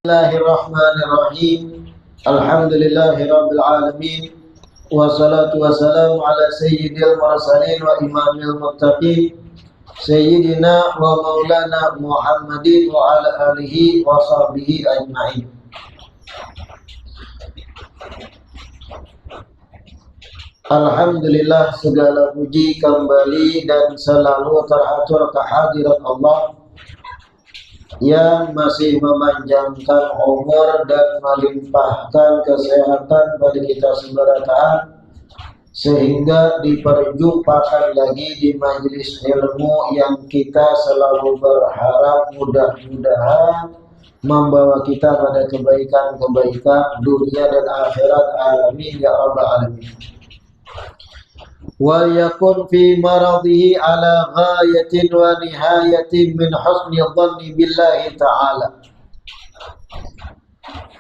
Bismillahirrahmanirrahim. Alhamdulillahirabbil alamin. Wassalatu wassalamu ala sayyidil mursalin wa imamil muttaqin sayyidina wa maulana Muhammadin wa ala alihi wa sahbihi ajma'in. Alhamdulillah, segala puji kembali dan selalu teratur kehadirat Allah yang masih memanjangkan umur dan melimpahkan kesehatan bagi kita seberata, sehingga diperjumpakan lagi di majelis ilmu yang kita selalu berharap mudah-mudahan membawa kita pada kebaikan-kebaikan dunia dan akhirat. Amin ya rabbal alamin. Wa yakun fi maradhihi ala ghayatin wa nihayatin min husni dhanni billahi ta'ala.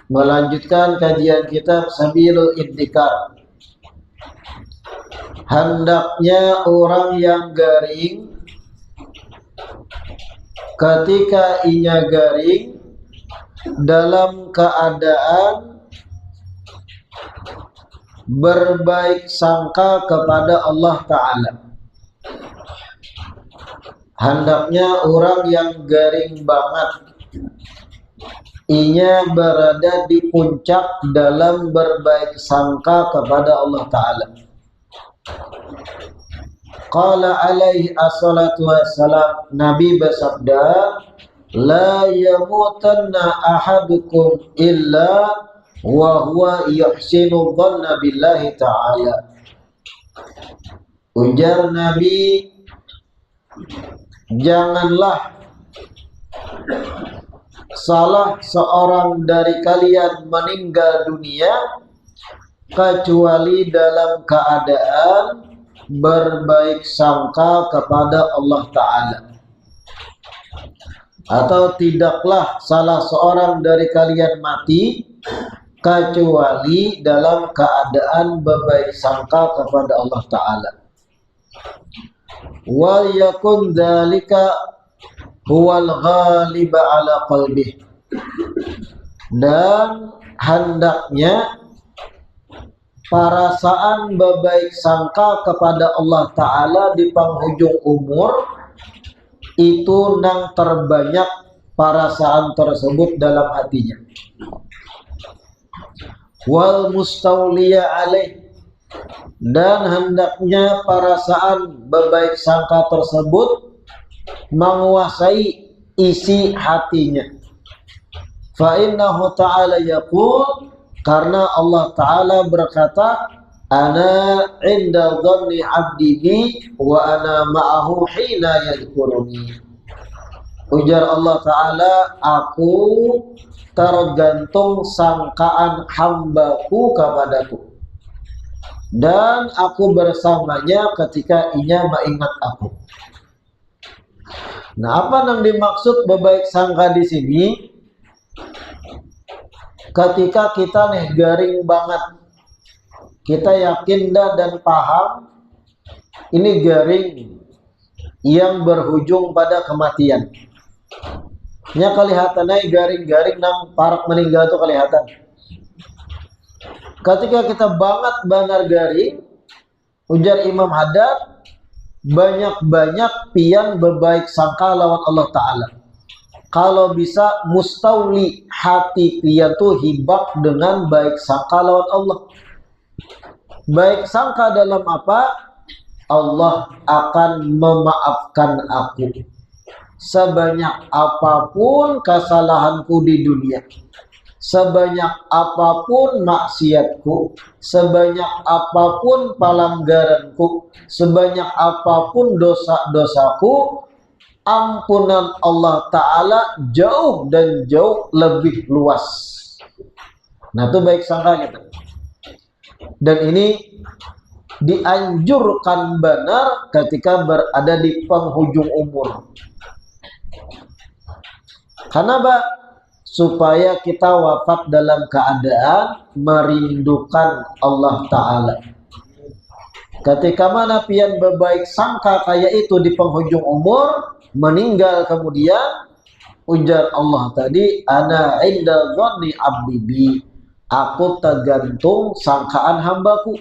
Melanjutkan kajian kitab Sabilul Intikar. Hendaknya orang yang garing ketika inya garing dalam keadaan berbaik sangka kepada Allah Ta'ala. Hendaknya orang yang garing banget inya berada di puncak dalam berbaik sangka kepada Allah Ta'ala. Qala alaihi assalatu wassalam, Nabi bersabda, la yamutanna ahadukum illa wa huwa yuhsinu dhanna billahi ta'ala. Ujar Nabi, janganlah salah seorang dari kalian meninggal dunia kecuali dalam keadaan berbaik sangka kepada Allah Ta'ala. Atau tidaklah salah seorang dari kalian mati kecuali dalam keadaan berbaik sangka kepada Allah Ta'ala. Wal yakun dzalika huwal ghaliba ala qalbih. Dan hendaknya perasaan berbaik sangka kepada Allah Ta'ala di penghujung umur itu nang terbanyak perasaan tersebut dalam hatinya. Wal mustauliya alaih, dan hendaknya perasaan berbaik sangka tersebut menguasai isi hatinya. Fa innahu ta'ala yaqul, karena Allah Ta'ala berkata, ana inda dhanni 'abdi bi wa ana ma'ahu hina yadhkuruni. Ujar Allah Ta'ala, aku tergantung sangkaan hambaku kepadaku, dan aku bersamanya ketika ia mengingat aku. Nah, apa yang dimaksud berbaik sangka di sini? Ketika kita nih garing banget, kita yakin dan paham ini garing yang berujung pada kematian. Nya kelihatannya garing-garing nang parak meninggal itu kelihatan. Ketika kita banget benar garing, ujar Imam Haddad, banyak-banyak pian berbaik sangka lawan Allah Ta'ala. Kalau bisa mustauli hati pian tuh hibak dengan baik sangka lawan Allah. Baik sangka dalam apa? Allah akan memaafkan aku sebanyak apapun kesalahanku di dunia, sebanyak apapun maksiatku, sebanyak apapun pelanggaranku, sebanyak apapun dosa-dosaku, ampunan Allah Ta'ala jauh dan jauh lebih luas. Nah, itu baik sangka kita. Dan ini dianjurkan benar ketika berada di penghujung umur. Kenapa? Supaya kita wafat dalam keadaan merindukan Allah Ta'ala. Ketika mana pian berbaik sangka kayak itu di penghujung umur, meninggal kemudian, Ujar Allah tadi, ana inda dhanni abdi bi. Aku tergantung sangkaan hambaku.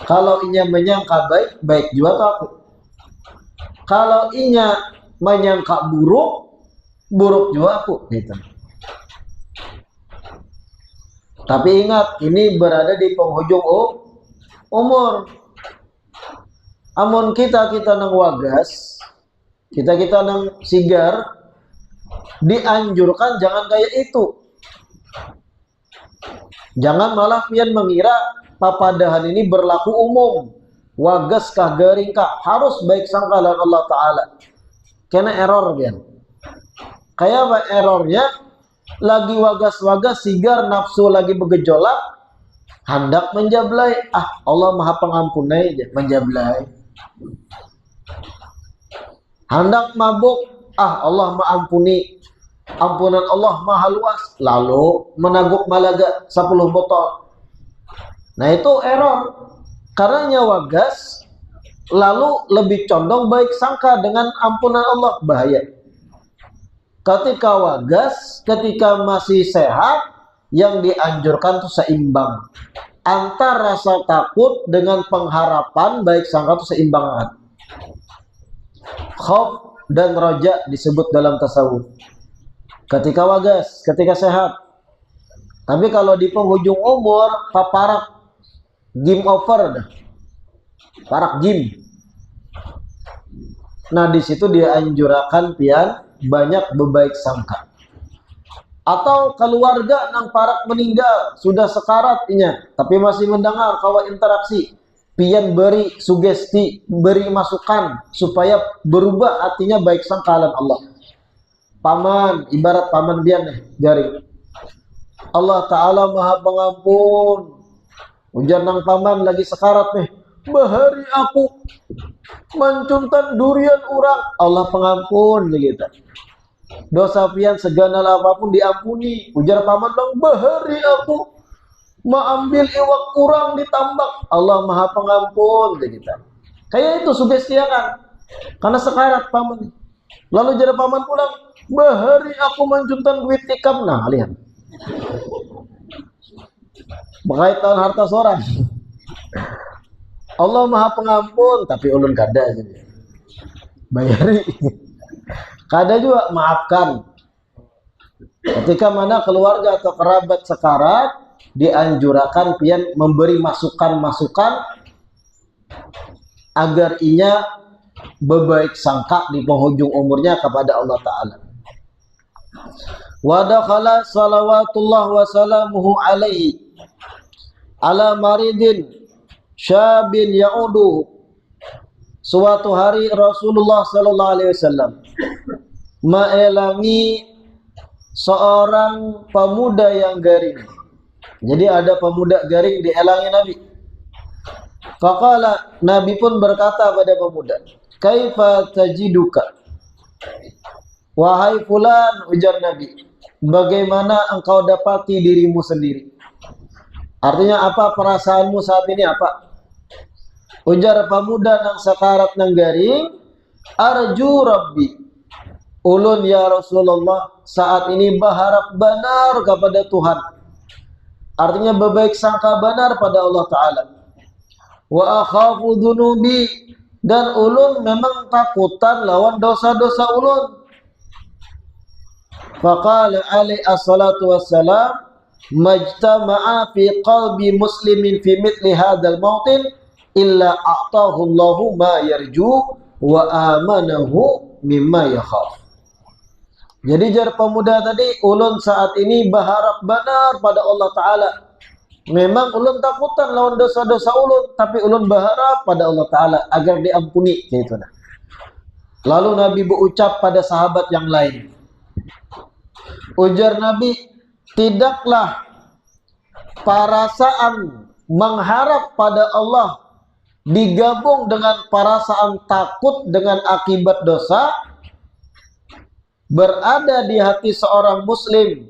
Kalau inya menyangka baik, baik juga ke aku. Kalau inya menyangka buruk, buruk juga aku. Gitu. Tapi ingat, ini berada di penghujung umur. Amun kita nang wagas, kita nang sigar, dianjurkan jangan kayak itu. Jangan malah pian mengira papadahan ini berlaku umum. Wagas kah garing kah, harus baik sangka dengan Allah Ta'ala. Karena error pian. Kayak apa errornya? Lagi wagas-wagas sigar, nafsu lagi bergejolak, hendak menjablai. Allah maha pengampunai aja, menjablai. Hendak mabuk, Allah mengampuni. Ampunan Allah maha luas, lalu menaguk malaga 10 botol. Nah itu error, karena nyawa gas lalu lebih condong baik sangka dengan ampunan Allah, bahaya. Ketika wagas, ketika masih sehat, yang dianjurkan itu seimbang antara rasa takut dengan pengharapan baik sangka, itu seimbang. Khauf dan roja disebut dalam tasawuf. Ketika wagas, ketika sehat. Tapi kalau di penghujung umur, paparak, game over dah. Parak game. Nah, di situ dia anjurakan pian banyak berbaik sangka. Atau keluarga nang parak meninggal, sudah sekarat inya, tapi masih mendengar kawan interaksi. Pian beri sugesti, beri masukan supaya berubah hatinya baik sangka Allah. Paman, ibarat paman bian nih, jari. Allah Ta'ala maha pengampun. Ujar nang paman lagi sekarat nih. Bahari aku mencuntan durian urang. Allah pengampun begitu. Dosa pian seganal apapun diampuni. Ujar paman dong, bahari aku mengambil iwak urang ditambak. Allah maha pengampun begitu. Kayak itu sugestiakan. Karena sekarat paman. Lalu jadi paman pulang, bahari aku mencuntan duit tikam. Nah, lihat. Berkaitan harta seorang. Allah maha pengampun, tapi ulun kada aja. Bayari. Kada juga maafkan. Ketika mana keluarga atau kerabat sekarat, dianjurkan pian memberi masukan-masukan agar inya berbaik sangka di penghujung umurnya kepada Allah Ta'ala. Wa dakhala salawatullah wa salamuhu alaihi ala maridin syabin ya'udu. Suatu hari Rasulullah sallallahu alaihi wasallam meelangi seorang pemuda yang garing. Jadi ada pemuda garing dielangi Nabi. Faqala, Nabi pun berkata pada pemuda, kaifa tajiduka? Wahai fulan, ujar Nabi, bagaimana engkau dapati dirimu sendiri? Artinya apa perasaanmu saat ini apa? Ujar pemuda nang sekarat nang garing, arju Rabbi. Ulun ya Rasulullah, saat ini berharap benar kepada Tuhan. Artinya berbaik sangka benar pada Allah Ta'ala. Wa akhafu dhunubi, dan ulun memang takutan lawan dosa-dosa ulun. Faqala alaihi assalatu wassalam, majtama'a fi qalbi muslimin fi mithli hadzal mautin illa a'tahu Allahu ma yarju wa amanahu mimma yakhaf. Jadi jar pemuda tadi, ulun saat ini berharap benar pada Allah Ta'ala. Memang ulun takutan lawan dosa-dosa ulun, tapi ulun berharap pada Allah Ta'ala agar diampuni. Gitu. Lalu Nabi berucap pada sahabat yang lain. Ujar Nabi, tidaklah perasaan mengharap pada Allah digabung dengan perasaan takut dengan akibat dosa berada di hati seorang muslim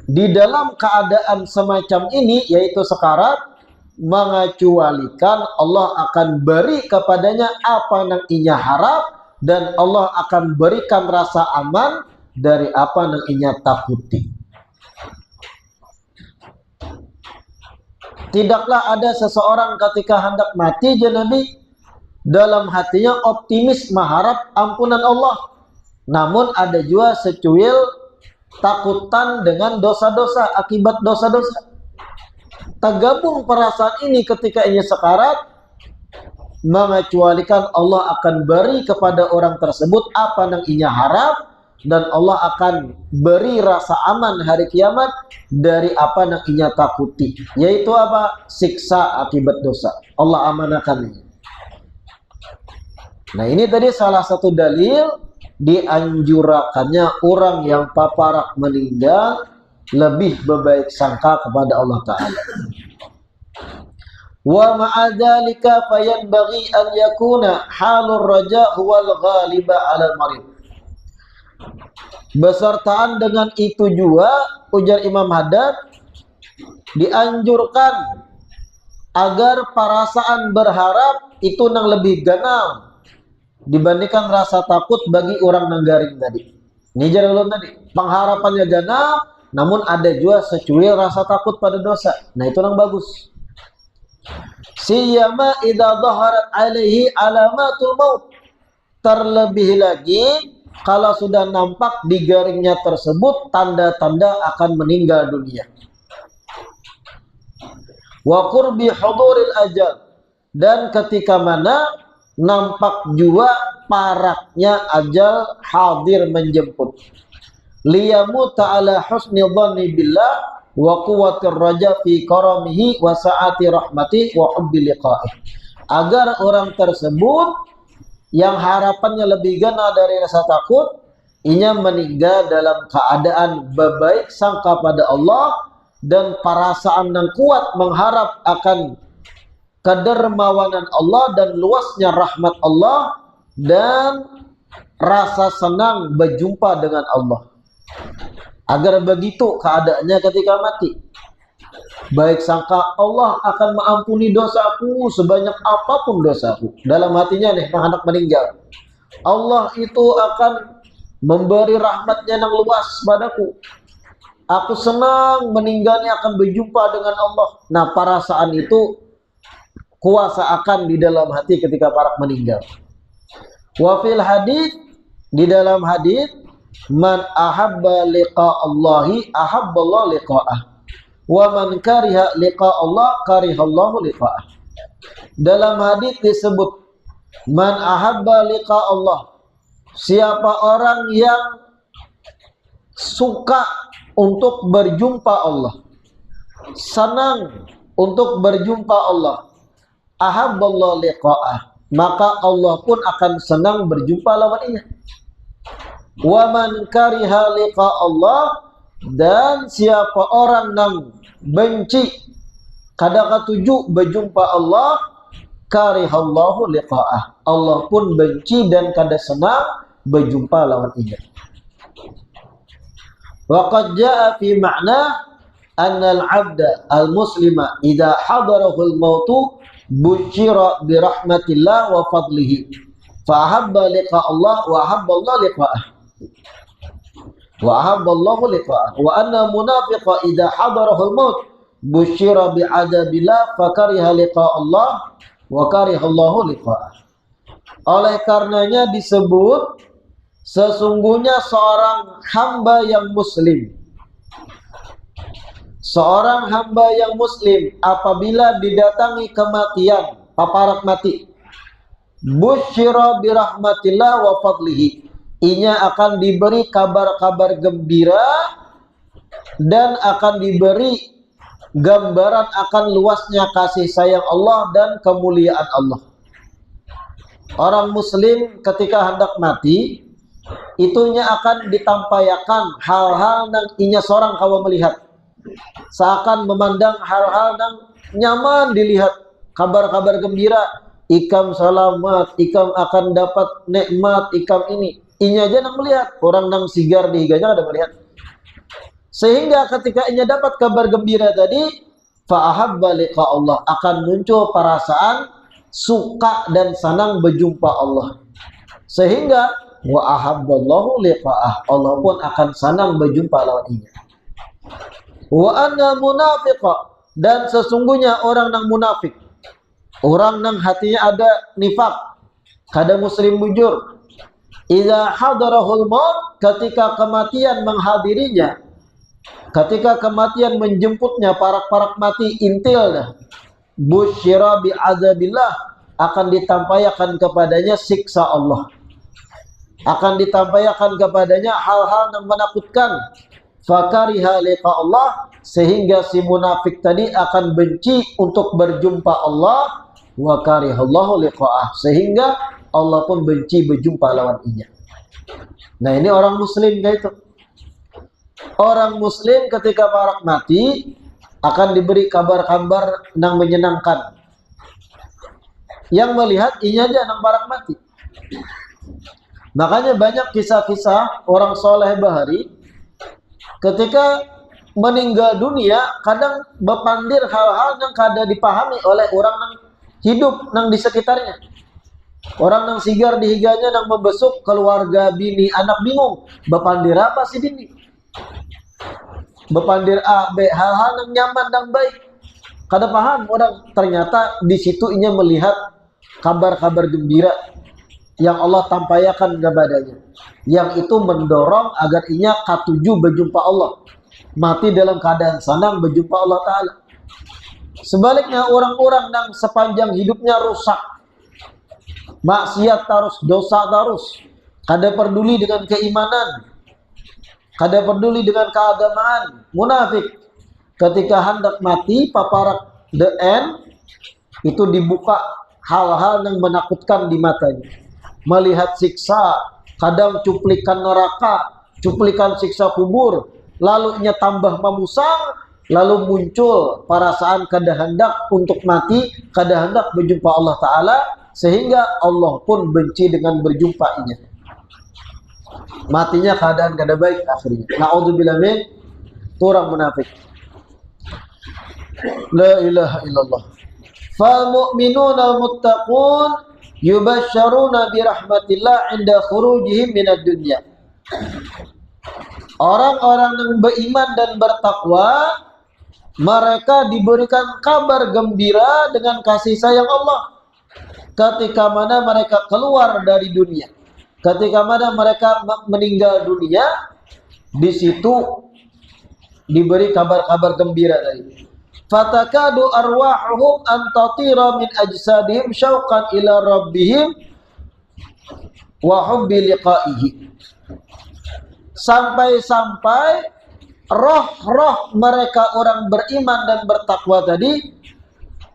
di dalam keadaan semacam ini, yaitu sekarat, mengecualikan Allah akan beri kepadanya apa yang ia harap, dan Allah akan berikan rasa aman dari apa yang inya takuti. Tidaklah ada seseorang ketika hendak mati Nabi dalam hatinya optimis mengharap ampunan Allah. Namun ada juga secuil takutan dengan dosa-dosa, akibat dosa-dosa. Tergabung perasaan ini ketika ia sekarat, mengecualikan Allah akan beri kepada orang tersebut apa yang ia harap, dan Allah akan beri rasa aman hari kiamat dari apa yang ia takuti, yaitu apa? Siksa akibat dosa. Allah amanahkan ini. Nah, ini tadi salah satu dalil dianjurkannya orang yang paparak meninggal lebih berbaik sangka kepada Allah Ta'ala. Wa ma'adzalika fayanbaghi an yakuna halur raja huwal ghaliba 'alal marid. Besertaan dengan itu juga, ujar Imam Haddad, dianjurkan agar perasaan berharap itu nang lebih ganal dibandingkan rasa takut bagi orang nanggaring tadi. Ini jalan tadi, pengharapannya ganal, namun ada juga secuil rasa takut pada dosa. Nah, itu yang bagus. Siyama idza dhaharat alaihi alamatul maut. Terlebih lagi kalau sudah nampak di garingnya tersebut tanda-tanda akan meninggal dunia. Wa qurbi huduril ajal. Dan ketika mana nampak juga paraknya ajal hadir menjemput. Liyamu ta'ala husni dhanni billah wa quwwatir raja fi karamihi wa sa'ati rahmati wa hubbi liqa'ih. Agar orang tersebut yang harapannya lebih gana dari rasa takut, inya meninggal dalam keadaan berbaik sangka pada Allah dan perasaan yang kuat mengharap akan kedermawanan Allah dan luasnya rahmat Allah dan rasa senang berjumpa dengan Allah. Agar begitu keadaannya ketika mati. Baik sangka Allah akan mengampuni dosaku sebanyak apapun dosaku. Dalam hatinya nih anak meninggal, Allah itu akan memberi rahmatnya yang luas padaku. Aku senang meninggalnya akan berjumpa dengan Allah. Nah, perasaan itu kuasa akan di dalam hati ketika parak meninggal. Wa fil hadits, di dalam hadits, man ahabba liqa Allahi ahabballahu liqa'ah wa man kariha liqa Allah karihallahu liqa'ah. Dalam hadits disebut man ahabba liqa Allah, siapa orang yang suka untuk berjumpa Allah, senang untuk berjumpa Allah, ahabballahu liqa'ah, maka Allah pun akan senang berjumpa lawannya. Wa man kariha liqa Allah, dan siapa orang yang benci kada katuju berjumpa Allah, karihallahu liqa'ah, Allah pun benci dan kada senang berjumpa lawan ia. Wa qad jaa fi ma'na anna al-'abda al-muslima idza hadarahu al-mautu busyira bi rahmatillah wa fadlihi fa ahabba liqa Allah wa ahabba Allah liqa'ah wa ahabba Allah liqa'ah wa anna munafiqa idza hadarahu al-maut busyira bi adabillah fa kariha liqa Allah wa kariha Allah liqa'ah. Oleh karenanya disebut sesungguhnya seorang hamba yang muslim, seorang hamba yang muslim apabila didatangi kematian, paparak mati, busyira birahmatillah wa fadlihi, inya akan diberi kabar-kabar gembira dan akan diberi gambaran akan luasnya kasih sayang Allah dan kemuliaan Allah. Orang muslim ketika hendak mati, itunya akan ditampaikan hal-hal yang inya seorang kawa melihat, seakan memandang hal-hal yang nyaman dilihat, kabar-kabar gembira, ikam selamat, ikam akan dapat nikmat, ikam ini, inya aja yang melihat, orang yang sigar di higanya ada melihat. Sehingga ketika inya dapat kabar gembira tadi, fa'ahabba liqa Allah, akan muncul perasaan suka dan senang berjumpa Allah. Sehingga wa ahabballahu liqa'ah, Allah pun akan senang berjumpa lawan inya. Wa anna munafiqa, dan sesungguhnya orang nang munafik, orang nang hatinya ada nifak, kada muslim bujur, idza hadarahul maut, ketika kematian menghadirinya, ketika kematian menjemputnya, parak-parak mati intil dah, busyira bi'adzabillah, akan ditampaikan kepadanya siksa Allah, akan ditampaikan kepadanya hal-hal yang menakutkan. Fakariha liqa Allah, sehingga si munafik tadi akan benci untuk berjumpa Allah. Wa karihallahu liqa'ah, sehingga Allah pun benci berjumpa lawan inya. Nah, ini orang muslim kayak itu. Orang muslim ketika parak mati akan diberi kabar-kabar yang menyenangkan, yang melihat inya aja nang parak mati. Makanya banyak kisah-kisah orang soleh bahari ketika meninggal dunia kadang bepandir hal-hal yang kada dipahami oleh orang yang hidup nang di sekitarnya. Orang nang sigar dihiganya nang membesuk keluarga bini anak bingung bepandir apa sih bini, bepandir A B, hal-hal yang nyaman dan baik kada paham orang. Ternyata di situ inya melihat kabar-kabar gembira yang Allah tampaikan kepadanya, yang itu mendorong agar inya katuju berjumpa Allah, mati dalam keadaan senang berjumpa Allah Ta'ala. Sebaliknya orang-orang yang sepanjang hidupnya rusak, maksiat terus, dosa terus, kada peduli dengan keimanan, kada peduli dengan keagamaan, munafik, ketika hendak mati paparak the end, itu dibuka hal-hal yang menakutkan di matanya, melihat siksa, kadang cuplikan neraka, cuplikan siksa kubur, lalu nya tambah memusang, lalu muncul perasaan kada hendak untuk mati, kada hendak berjumpa Allah Ta'ala, sehingga Allah pun benci dengan berjumpa inya. Matinya keadaan kada baik akhirnya. Na'udzubillah min orang munafik. La ilaha illallah. Fal mu'minuna muttaqun yubasyaruna birahmatillah inda khurujihim minad dunya. Orang-orang yang beriman dan bertakwa, mereka diberikan kabar gembira dengan kasih sayang Allah ketika mana mereka keluar dari dunia, ketika mana mereka meninggal dunia. Di situ diberi kabar-kabar gembira tadi. Fatakadu arwahuhum an tatira min ajsadihim syauqan ila rabbihim wa hubbi liqa'ihi. Sampai-sampai roh-roh mereka orang beriman dan bertakwa tadi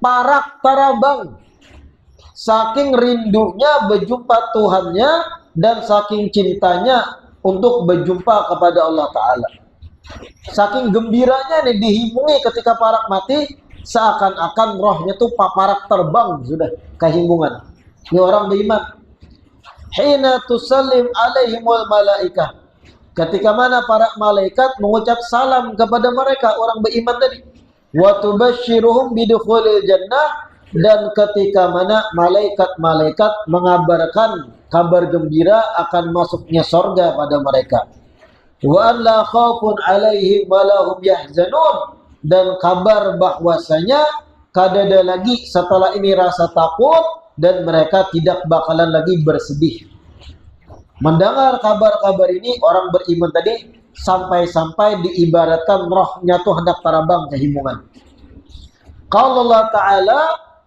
parak tarabang saking rindunya berjumpa Tuhannya dan saking cintanya untuk berjumpa kepada Allah Ta'ala. Saking gembiranya nih dihimungi ketika parak mati, seakan-akan rohnya tuh paparak terbang sudah kehimungan. Ini orang beriman. Hina tusallim alaihimul malaikah, ketika mana para malaikat mengucap salam kepada mereka orang beriman tadi. Wa tubashshiruhum bidukhulil jannah, dan ketika mana malaikat-malaikat mengabarkan kabar gembira akan masuknya surga pada mereka. Wa an la khaufun alaihim wa lahum yahzanun, dan kabar bahwasanya kada ada lagi setelah ini rasa takut dan mereka tidak bakalan lagi bersedih. Mendengar kabar-kabar ini orang beriman tadi sampai-sampai diibaratkan rohnya tuh hendak terbang kehimungan. Kalau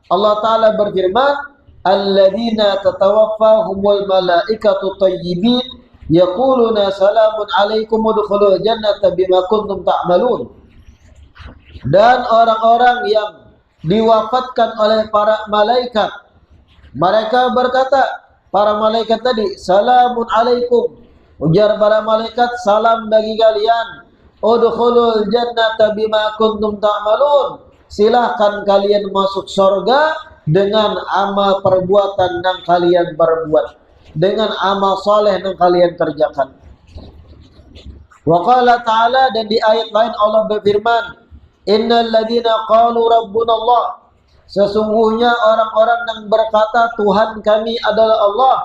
Allah Ta'ala berfirman, alladzina tatawaffahumul malaikatu thayyibin yaquluna salamun alaikum udkhulul jannata bima kuntum ta'malun. Dan orang-orang yang diwafatkan oleh para malaikat, mereka berkata, para malaikat tadi, salamun alaikum, ujar para malaikat, salam bagi kalian, udkhulul jannata bima kuntum ta'malun, silahkan kalian masuk surga dengan amal perbuatan yang kalian perbuat, dengan amal soleh yang kalian kerjakan. Wa qala ta'ala, dan di ayat lain Allah berfirman, innal ladzina qalu rabbuna Allah, sesungguhnya orang-orang yang berkata Tuhan kami adalah Allah,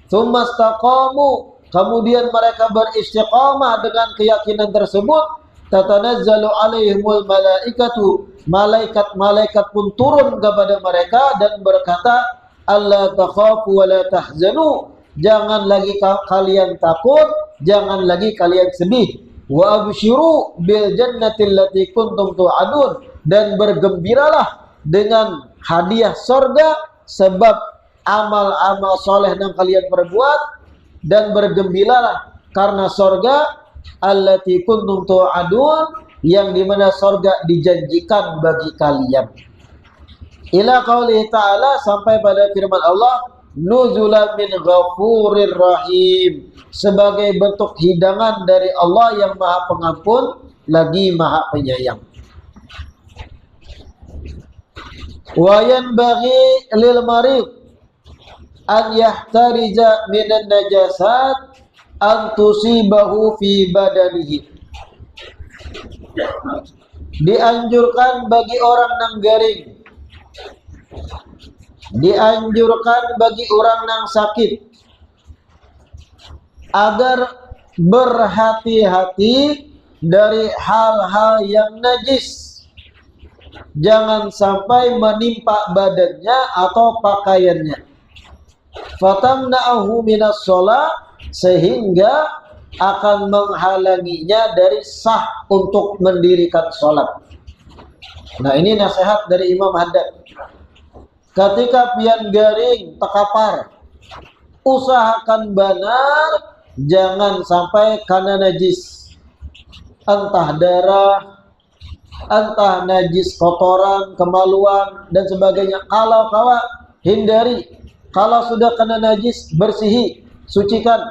tsumastaqamu, kemudian mereka beristiqamah dengan keyakinan tersebut, tatanazzalu alaihimul malaikatu, malaikat-malaikat pun turun kepada mereka dan berkata, alla takhafu wa la tahzanu, jangan lagi kalian takut, jangan lagi kalian sedih. Wa abshiru bil jannati allati kuntum tu'adun, dan bergembiralah dengan hadiah sorga sebab amal-amal soleh yang kalian perbuat, dan bergembiralah karena sorga allati kuntum tu'adun, yang dimana sorga dijanjikan bagi kalian. Ila qauli ta'ala, sampai pada firman Allah, nuzulan min ghafurir rahim, sebagai bentuk hidangan dari Allah yang maha pengampun lagi maha penyayang. Wa yanbaghi lil marid an yahtarija minan najasat an tusibahu fi badanihi. Dianjurkan bagi orang yang garing, dianjurkan bagi orang yang sakit agar berhati-hati dari hal-hal yang najis, jangan sampai menimpa badannya atau pakaiannya. Fatamna'ahu minas sholat, sehingga akan menghalanginya dari sah untuk mendirikan sholat. Nah, ini nasihat dari Imam Haddad. Ketika pian garing, tekapar, usahakan benar, jangan sampai karena najis, entah darah, entah najis kotoran, kemaluan dan sebagainya. Kalau kawa, hindari. Kalau sudah kena najis, bersihi, sucikan.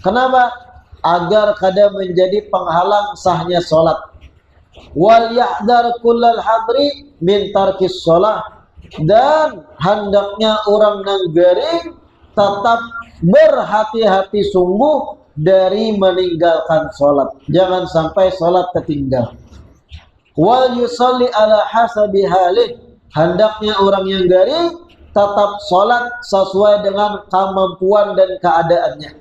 Kenapa? Agar kada menjadi penghalang sahnya sholat. Wal yahdar kullal hadri min tarkis sholat, dan hendaknya orang yang garing tetap berhati-hati sungguh dari meninggalkan sholat. Jangan sampai sholat tertinggal. Wal yusalli ala hasabi halih, hendaknya orang yang garing tetap sholat sesuai dengan kemampuan dan keadaannya.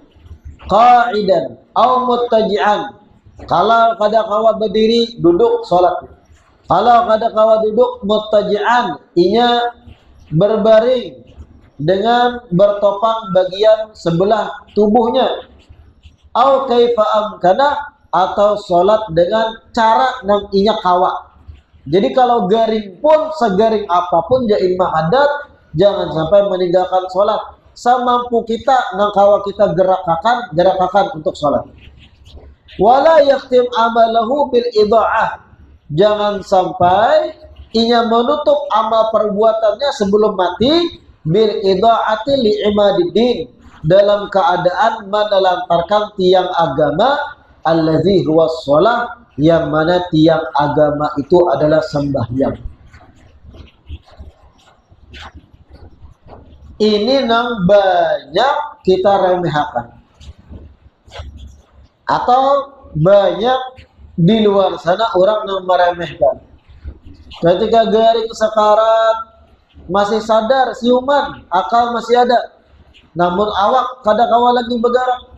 Qa'idan au muttaji'an, kalau kada kawa berdiri, duduk sholat. Kalau kada kawa duduk, muttaji'an, inya berbaring dengan bertopang bagian sebelah tubuhnya. Au kaifa amkana, atau sholat dengan cara yang inya kawa. Jadi kalau garing pun, segaring apapun ya Imam Haddad, jangan sampai meninggalkan sholat. Semampu kita, nangkawa kita gerakakan untuk sholat. Wala yaktim amalahu bil ida'ah, jangan sampai inya menutup amal perbuatannya sebelum mati bil ida'ati li imadiddin, dalam keadaan menelantarkan tiang agama, allazi huwa sholat, yang mana tiang agama itu adalah sembahyang. Ini yang banyak kita remehkan, atau banyak di luar sana orang yang meremehkan. Ketika garing sekarat, masih sadar, siuman, akal masih ada, namun awak kada kawa lagi bergerak.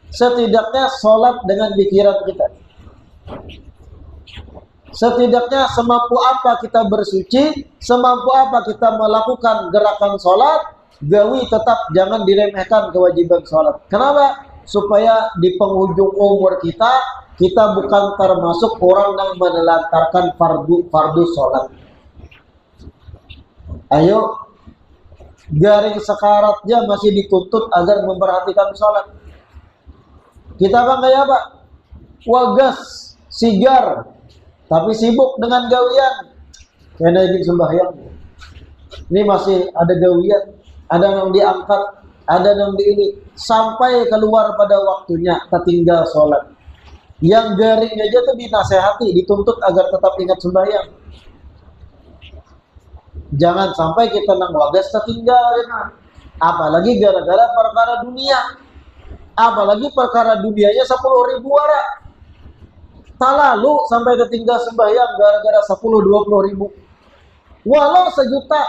Setidaknya sholat dengan pikiran kita. Setidaknya semampu apa kita bersuci, semampu apa kita melakukan gerakan sholat, gawi tetap jangan diremehkan kewajiban sholat. Kenapa? Supaya di penghujung umur kita bukan termasuk orang yang menelantarkan fardu sholat. Ayo, garing sekaratnya masih dituntut agar memperhatikan sholat. Kita bang kayak apa? Wagas, sigar, tapi sibuk dengan gawian. Karena ini sembahyang, ini masih ada gawian, ada yang diangkat, ada yang di ini, sampai keluar pada waktunya tertinggal sholat. Yang garing aja tuh dinasehati, dituntut agar tetap ingat sembahyang. Jangan sampai kita nang wagas tertinggal, ya. Apalagi gara-gara perkara dunia. Apalagi perkara dunianya 10.000 warak. Tak lalu sampai tertinggal sembahyang gara-gara 10-20 ribu. Walau 1 juta,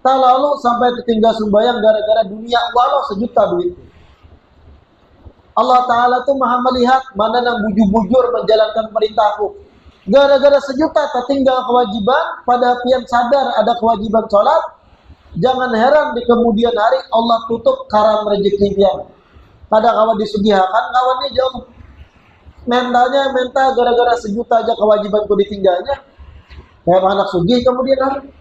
tak lalu sampai tertinggal sembahyang gara-gara dunia walau sejuta duit. Allah Ta'ala tuh maha melihat mana yang bujur-bujur menjalankan perintahku. Gara-gara sejuta tertinggal kewajiban, pada pian sadar ada kewajiban sholat, jangan heran di kemudian hari Allah tutup karan rezeki pian. Pada kawan disugihakan, kawannya jauh. Mentalnya mental gara-gara sejuta aja kewajibanku ditinggalnya. Kayak anak sugih kemudian hari.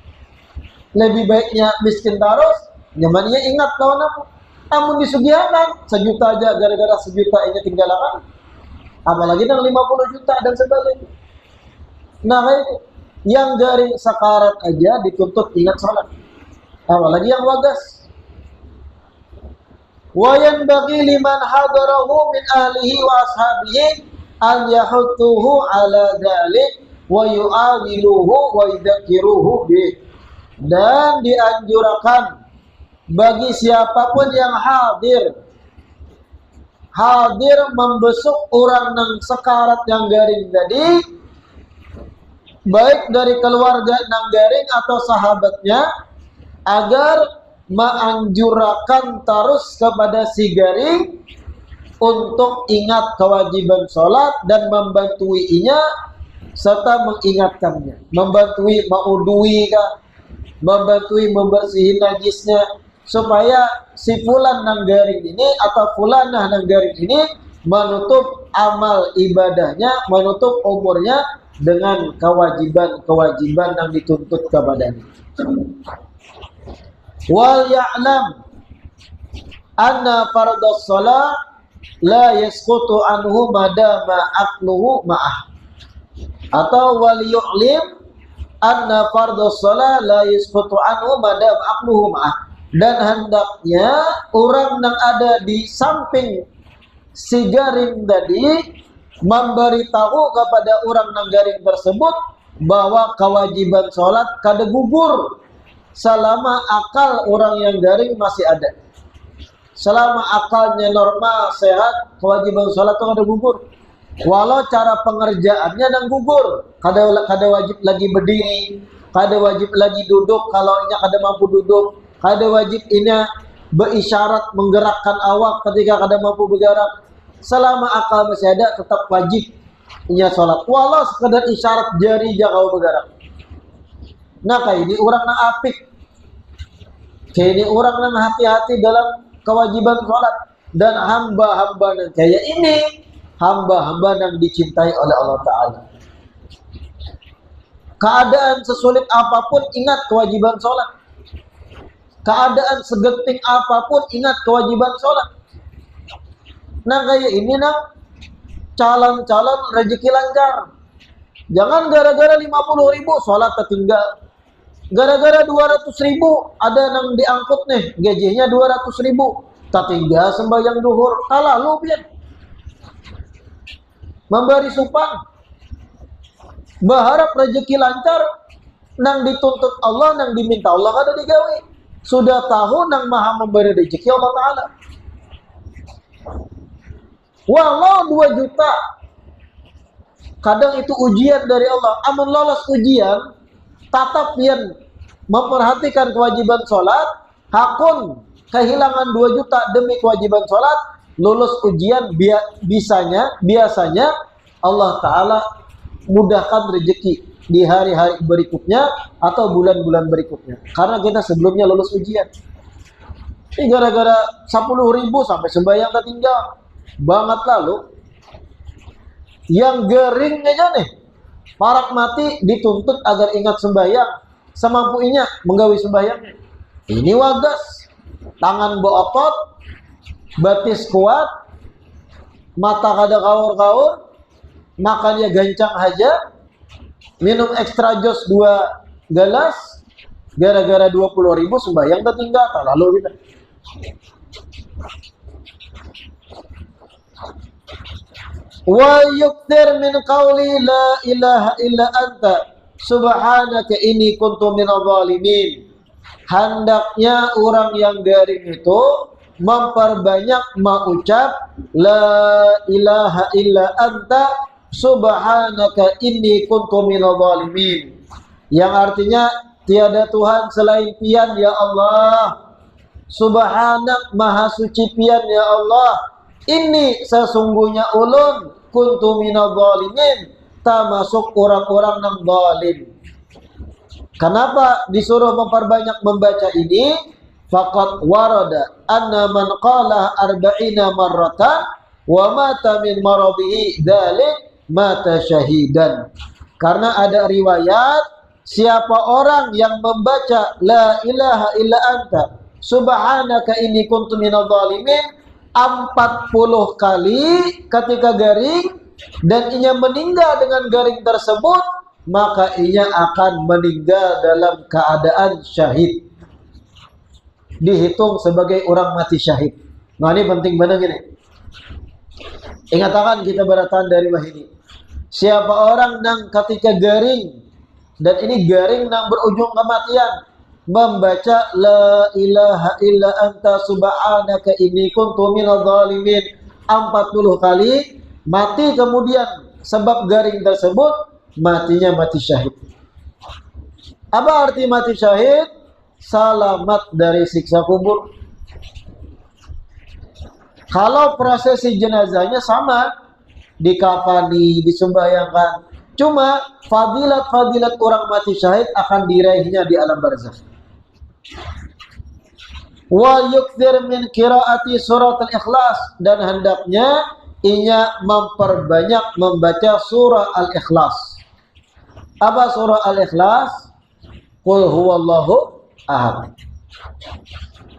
Lebih baiknya miskin terus, nyamannya ingat kawan aku. Namun disugihakan, sejuta aja gara-gara sejuta ini tinggalkan. Apalagi dengan 50 juta dan sebagainya. Nah itu, yang garing sakarat aja dituntut ingat sholat. Apalagi yang wagas. Wa yanbaghi liman hadarahu min ahlihi wa ashabihi an yahuttuhu ala dzalik wa yu'awiluhu wa yudzakiruhu bih. Dan dianjurkan bagi siapapun yang hadir membesuk orang nang sekarat yang garing tadi, baik dari keluarga nang garing atau sahabatnya, agar menganjurkan terus kepada si garing untuk ingat kewajiban sholat dan membantuinya serta mengingatkannya, membantui maudui kah, membantui membersihin najisnya, supaya si fulan nang garing ini atau fulanah nang garing ini menutup amal ibadahnya, menutup umurnya dengan kewajiban-kewajiban yang dituntut kepadanya. Wal ya'lam anna fardhus shalah la yasqutu anhu madama aqluhu ma'ah. Atau wal yu'lim anna fardhus shalah la yasqutu anhu madama aqluhu ma'ah. Dan hendaknya orang yang ada di samping si garing tadi memberitahu kepada orang yang garing tersebut bahwa kewajiban sholat kada gugur selama akal orang yang garing masih ada. Selama akalnya normal, sehat, kewajiban sholat itu kada gugur. Walau cara pengerjaannya dan gugur, kada wajib lagi berdiri, kada wajib lagi duduk kalau nya kada mampu duduk. Ada wajib ini berisyarat menggerakkan awak ketika kada mampu bergerak. Selama akal masih ada tetap wajib inya sholat. Walau sekedar isyarat jari jangan bergerak. Nah kayak ini orang yang apik. Kayak ini orang yang hati-hati dalam kewajiban sholat. Dan hamba-hamba yang kayak ini hamba-hamba yang dicintai oleh Allah Ta'ala. Keadaan sesulit apapun ingat kewajiban sholat. Keadaan segenting apapun ingat kewajiban sholat. Nah kayak ini nah calon-calon rezeki lancar. Jangan gara-gara 50.000 sholat tertinggal. Gara-gara 200.000 ada yang diangkut nih gajinya 200.000 tertinggal sembahyang duhur. Kalah lu pian. Memberi supang. Berharap rezeki lancar nang dituntut Allah, nang diminta Allah kada digawe. Sudah tahu nang maha memberi rezeki Allah Ta'ala. Walau 2 juta kadang itu ujian dari Allah. Amun lolos ujian tatap yang memperhatikan kewajiban sholat, hakun kehilangan 2 juta demi kewajiban sholat, lulus ujian biasanya Allah Ta'ala mudahkan rezeki di hari-hari berikutnya atau bulan-bulan berikutnya. Karena kita sebelumnya lulus ujian. Ini gara-gara 10.000 sampai sembahyang tertinggal. Banget lalu. Yang gering aja nih. Parak mati dituntut agar ingat sembahyang. Semampuinya menggawi sembahyangnya. Ini wagas. Tangan beotot. Batis kuat. Mata kada kaur-kaur. Makannya gancang aja. Minum ekstra jos 2 gelas gara-gara 20.000 sembahyang tertinggal. Lalu kita wa yuktir min qawli la ilaha illa anta subhanaka inni kuntu minadh dhalimin. Hendaknya orang yang garing itu memperbanyak mengucap la ilaha illa anta subhanaka inni kuntu minadh dhalimin, yang artinya tiada Tuhan selain Pian ya Allah. Subhanak, maha suci Pian ya Allah. Ini sesungguhnya ulun kuntu minadh dhalimin, termasuk orang-orang yang zalim. Kenapa disuruh memperbanyak membaca ini? Faqad warada anna man qala arba'ina marratan wa mata min maradihi dzalik mata syahidan. Karena ada riwayat, siapa orang yang membaca la ilaha illa anta subhanaka inni kuntu minadh dhalimin 40 kali ketika garing, dan ia meninggal dengan garing tersebut, maka ia akan meninggal dalam keadaan syahid, dihitung sebagai orang mati syahid. Nah ini penting benar gini. Ingatkan kita beratan dari wahini. Siapa orang yang ketika garing, dan ini garing yang berujung kematian, membaca la ilaha illa anta subhanaka inni kuntu minadh dhalimin 40 kali, mati kemudian sebab garing tersebut, matinya mati syahid. Apa arti mati syahid? Selamat dari siksa kubur. Kalau prosesi jenazahnya sama, dikafani, disembahyangkan. Cuma fadilat-fadilat orang mati syahid akan diraihnya di alam barzakh. Wa yukthir min qiraati surat al-ikhlas, dan hendaknya ia memperbanyak membaca surah al-ikhlas. Apa surah al-ikhlas? Qul huwallahu ahad.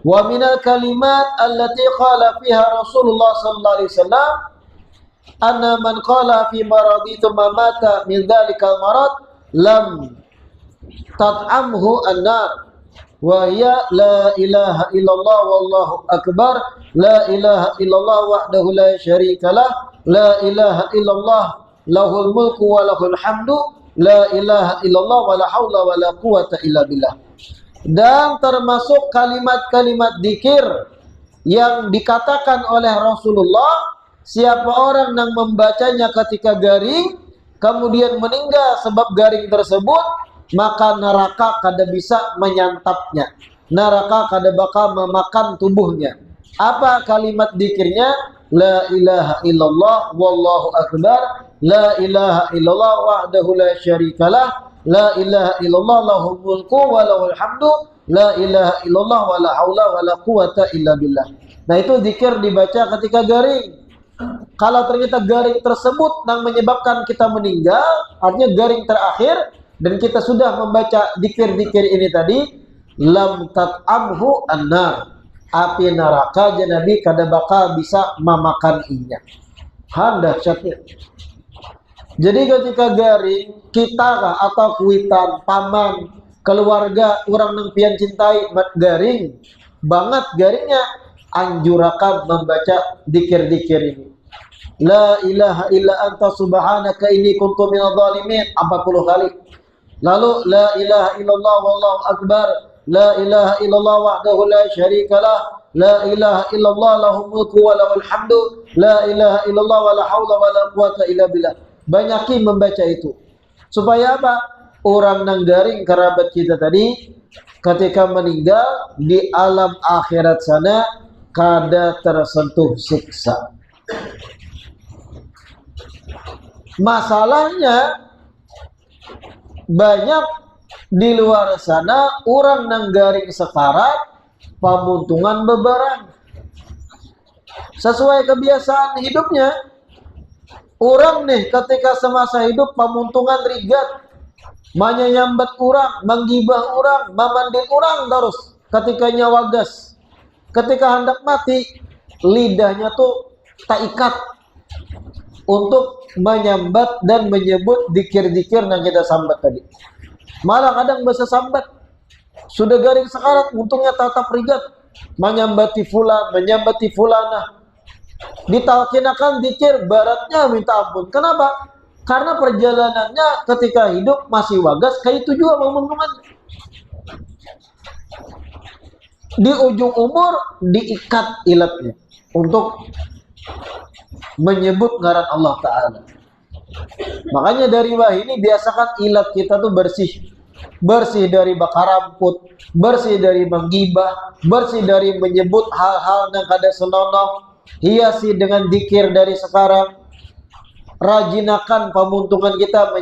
Wa minal kalimat allati qala fiha Rasulullah sallallahu alaihi wasallam anna man qala fi maradi thumma mata min dzalikal marad lam tat'amhu an-nar wa hiya la ilaha illallah wallahu akbar la ilaha illallah wahdahu la syarikalah la ilaha illallah lahul mulku wa lahul hamdu la ilaha illallah wa la haula wa la quwata illa billah. Dan termasuk kalimat-kalimat dzikir yang dikatakan oleh Rasulullah, siapa orang yang membacanya ketika garing kemudian meninggal sebab garing tersebut, maka neraka kada bisa menyantapnya, neraka kada bakal memakan tubuhnya. Apa kalimat dzikirnya? La ilaha illallah wallahu akbar la ilaha illallah wahdahu la syarikalah la ilaha illallah lahul mulku wa lahul hamdu la ilaha illallah wa la haula wa la quwata illa billah. Nah itu zikir dibaca ketika garing. Kalau ternyata garing tersebut yang menyebabkan kita meninggal, artinya garing terakhir, dan kita sudah membaca zikir-zikir ini tadi, lam tat'amhu an-nar, api neraka Nabi kada bakal bisa memakan inya. Handah syatnya. Jadi ketika garing, kita atau kuitan, paman, keluarga, orang yang pian cintai garing, banget garingnya, anjurakan membaca dikir-dikir ini. La ilaha illa anta subhanaka inni kuntu minadh dhalimin 40 kali. Lalu la ilaha illallah wallahu akbar, la ilaha illallah wahdahu la syarikalah, la ilaha illallah lahul mulku wa lahul hamdu, la ilaha illallah wa la haula wa la quwata illa billah. Banyakin membaca itu. Supaya apa? Orang nang garing kerabat kita tadi ketika meninggal di alam akhirat sana kada tersentuh siksa. Masalahnya banyak di luar sana orang nang garing sekarat pamuntungan beberang. Sesuai kebiasaan hidupnya. Orang nih ketika semasa hidup pamuntungan rigat, menyambat orang, menggibah orang, memandil orang terus ketika nyawa gas. Ketika hendak mati, lidahnya tuh tak ikat untuk menyambat dan menyebut dikir-dikir yang kita sambat tadi. Malah kadang bahasa sambat sudah garing sekarat, untungnya tatap rigat, menyambati fulan, menyambati fulanah. Ditalkinakan dikir baratnya minta ampun. Kenapa? Karena perjalanannya ketika hidup masih wagas, kayak itu juga menguntungkan. Di ujung umur diikat ilatnya untuk menyebut ngaran Allah Ta'ala. Makanya dari wahyu ini biasakan ilat kita tuh bersih. bersih dari bakar rambut, bersih dari menggibah, bersih dari menyebut hal-hal yang kada senonoh. Hiasi dengan zikir dari sekarang. Rajinakan pemuntungan kita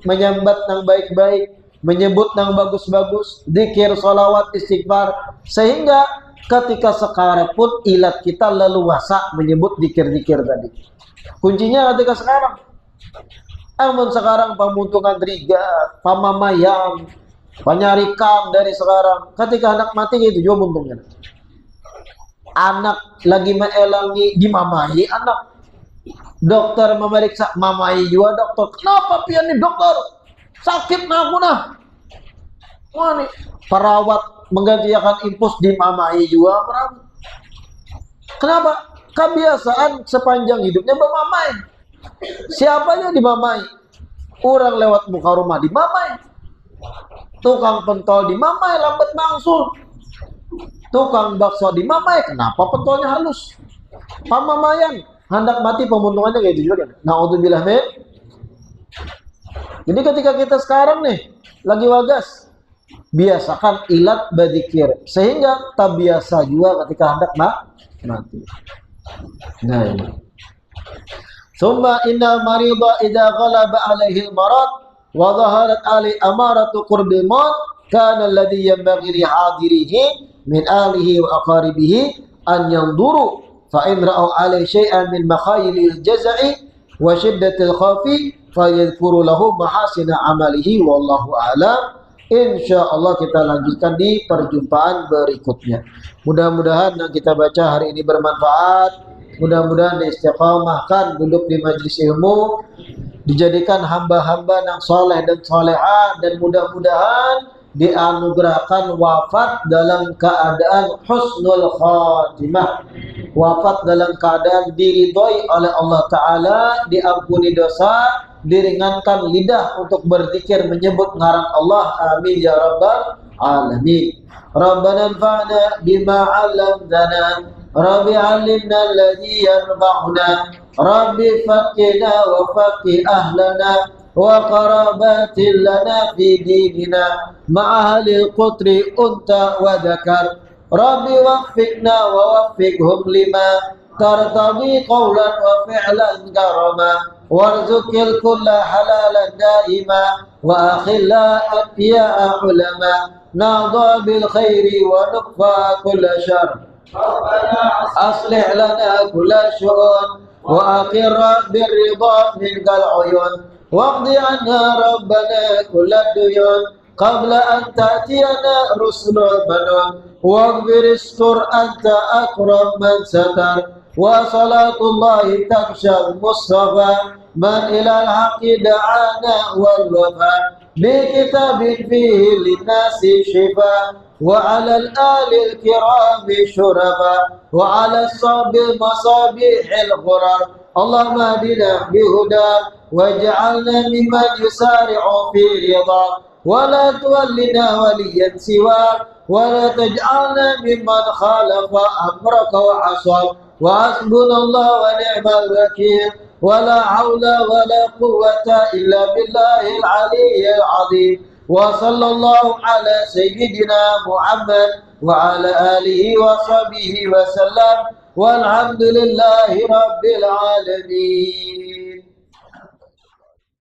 menyambat yang baik-baik, menyebut yang bagus-bagus, zikir, salawat, istighfar, sehingga ketika sekarang pun ilat kita leluasa menyebut zikir-zikir tadi. Kuncinya ketika sekarang. Amun sekarang pemuntungan rigat, pamamayam, penyarikan dari sekarang. Ketika anak mati itu juga untungnya. Anak lagi meelangi dimamai anak. Dokter memeriksa mamai juga dokter. Kenapa pian nih dokter? Sakit nah aku nah. Wah nih perawat menggantikan infus dimamai juga perawat. Kenapa? Kebiasaan sepanjang hidupnya memamai. Siapanya dimamai? Orang lewat muka rumah dimamai. Tukang pentol dimamai, lambat mangsul. Tukang bakso dimamai, kenapa pentolnya halus? Pamamayan, hendak mati pemuntungannya kayak gitu juga kan. Na'udzubillah min. Jadi ketika kita sekarang nih lagi wagas, biasakan ilat berzikir sehingga tak biasa juga ketika hendak mati. Nah ini. Summa inna marida idza ghalaba alaihi al-marad wa dhaharat ali amaratu qurbil maut kana alladhi yanbaghi li hadirihi min alihi wa aqaribihi an yanzuru fa in ra'u alaihi syai'an min makhayilil jazai wa shiddatil khafi fayadhkuru lahu mahasina amalihi wallahu a'lam. Insyaallah kita lanjutkan di perjumpaan berikutnya. Mudah-mudahan yang kita baca hari ini bermanfaat. Mudah-mudahan diistiqamahkan duduk di majlis ilmu, dijadikan hamba-hamba yang soleh dan solehah, dan mudah-mudahan dianugerahkan wafat dalam keadaan husnul khatimah, wafat dalam keadaan diridhoi oleh Allah Ta'ala, diampuni dosa, diringankan lidah untuk berzikir menyebut ngaran Allah. Amin ya rabbal alamin. Rabbana anfa'na bima 'allamtana Rabbi 'allimna alladhi yanfa'una Rabbi faqqina wa faqqih ahlana wa qarabatin lana fi dinina ma'ahalil qutri unta wa dhakar Rabbi waffiqna wa waffiqhum lima tartadi qawlan wa fi'lan karama warzuqil kulla halalan daima wa akhilla atqiya ulama na'dha bil khairi wa nuqfa kulla syarr أصلح لنا كل شؤون وأقر بالرضا منك العيون واقض عنا ربنا كل الديون قبل أن تأتينا رسل المنون واغفر استر أنت أكرم من ستر وصلاة الله تغشى المصطفى من إلى الحق دعانا والوفاء بكتاب فيه للناس شفاء وعلى الآل الكرام شرفا وعلى الصحب المصابيح الغرر اللهم اهدنا بهدى واجعلنا ممن يسارع في رضا ولا تولنا وليا سواك ولا تجعلنا ممن خالف أمرك وعصى وحسبنا الله ونعم الوكيل ولا حول ولا قوة إلا بالله العلي العظيم وصلى الله على سيدنا محمد وعلى آله وصحبه وسلم والحمد لله رب العالمين.